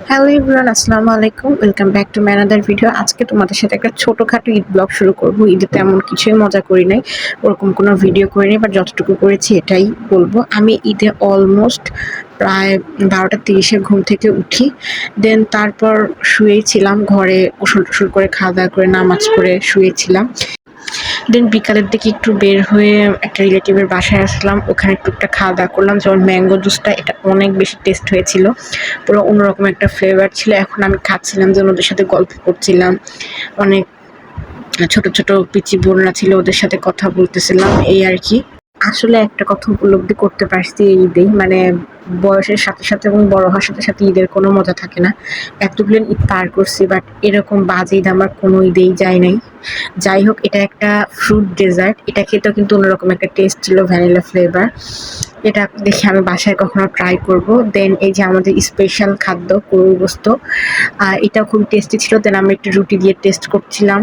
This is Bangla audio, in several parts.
হ্যালো এভরিওয়ান, আসসালামু আলাইকুম। Welcome back to my another video. আজকে তোমাদের সাথে একটা ছোটোখাটো ঈদ ব্লগ শুরু করব। ঈদে তেমন কিছুই মজা করি নাই, ওরকম কোনো ভিডিও করিনি, বাট যতটুকু করেছি এটাই বলবো। আমি ঈদে অলমোস্ট প্রায় 12টা 30-এ ঘুম থেকে উঠি। দেন তারপর শুয়েছিলাম ঘরে, গোসল টোসল করে খাওয়া দাওয়া করে নামাজ পড়ে শুয়েছিলাম। দেন বিকালের দিকে একটু বের হয়ে একটা রিলেটিভের বাসায় আসলাম, ওখানে টুকটাক খাওয়া দাওয়া করলাম। যেমন ম্যাঙ্গো জুসটা, এটা অনেক বেশি টেস্ট হয়েছিল, পুরো অন্যরকম একটা ফ্লেভার ছিল। এখন আমি খাচ্ছিলাম, যেন ওদের সাথে গল্প করছিলাম। অনেক ছোট ছোট পিচি বোনরা ছিল, ওদের সাথে কথা বলতেছিলাম, এই আর কি। আসলে একটা কথা উপলব্ধি করতে পারছি এই ঈদেই, মানে বয়সের সাথে সাথে এবং বড় হওয়ার সাথে সাথে ঈদের কোনো মজা থাকে না। এতগুলো ঈদ পার করছি, বাট এরকম বাজে ঈদ আমার কোনো ঈদেই যায় নাই। যাই হোক, এটা একটা ফ্রুট ডেজার্ট, এটা খেতেও কিন্তু অন্যরকম একটা টেস্ট ছিল, ভ্যানিলা ফ্লেভার। এটা দেখে আমি বাসায় কখনো ট্রাই করব। দেন এই যে আমাদের স্পেশাল খাদ্য গরুর গোস্ত, এটাও খুব টেস্টি ছিল। দেন আমি একটু রুটি দিয়ে টেস্ট করছিলাম,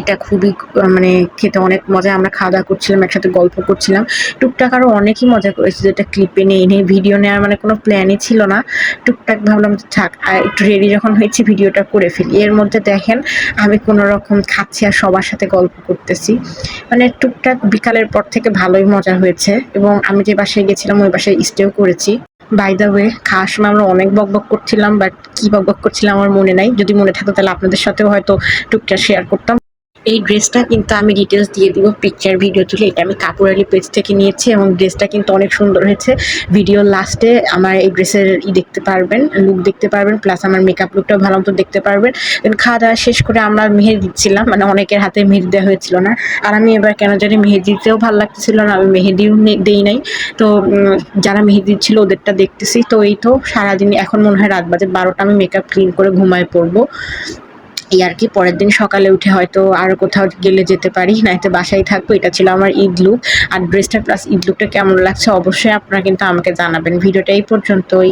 এটা খুবই মানে খেতে অনেক মজা। আমরা খাওয়া দাওয়া করছিলাম, একসাথে গল্প করছিলাম, টুকটাক আরও অনেকই মজা করেছি, যেটা ক্লিপে নেই ভিডিও নেওয়ার মানে কোনো প্ল্যানই ছিল না। টুকটাক ভাবলাম যে থাক, আর একটু রেডি যখন হয়েছি ভিডিওটা করে ফেলি। এর মধ্যে দেখেন আমি কোনো রকম খাচ্ছি আর সবার সাথে গল্প করতেছি, মানে টুকটাক বিকালের পর থেকে ভালোই মজা হয়েছে। এবং আমি যে বাসায় গেছিলাম ওই বাসায় স্টেও করেছি। বাই দ্য ওয়ে, খাওয়ার সময় আমরা অনেক বকবক করছিলাম, বাট কি বকবক করছিলাম আমার মনে নাই। যদি মনে থাকতো তাহলে আপনাদের সাথেও হয়তো টুকটাক শেয়ার করতাম। এই ড্রেসটা কিন্তু আমি ডিটেলস দিয়ে দিব পিকচার ভিডিও তুলে। এটা আমি কাপড় আলী পেজ থেকে নিয়েছি এবং ড্রেসটা কিন্তু অনেক সুন্দর হয়েছে। ভিডিওর লাস্টে আমার এই ড্রেসের দেখতে পারবেন, লুক দেখতে পারবেন, প্লাস আমার মেকআপ লুকটাও ভালো মতো দেখতে পারবেন। দেন খাওয়া দাওয়া শেষ করে আমরা মেহেদি দিচ্ছিলাম, মানে অনেকের হাতে মেহেদি দেওয়া হয়েছিল না, আর আমি এবার কেন জানি মেহেদি দিতেও ভালো লাগতেছিল না, আমি মেহেদিও দেই নাই। তো যারা মেহেদি দিচ্ছিল ওদেরটা দেখতেছি। তো এই তো সারাদিন, এখন মনে হয় রাত বাজে 12টা, আমি মেকআপ ক্লিন করে ঘুমায় পড়বো, এই আর কি। পরের দিন সকালে উঠে হয়তো আরো কোথাও গেলে যেতে পারি, নয়তো বাসায় থাকবো। এটা ছিল আমার ঈদ লুক। আর ড্রেসটা প্লাস ঈদ লুকটা কেমন লাগছে অবশ্যই আপনারা কিন্তু আমাকে জানাবেন। ভিডিওটা এই পর্যন্তই।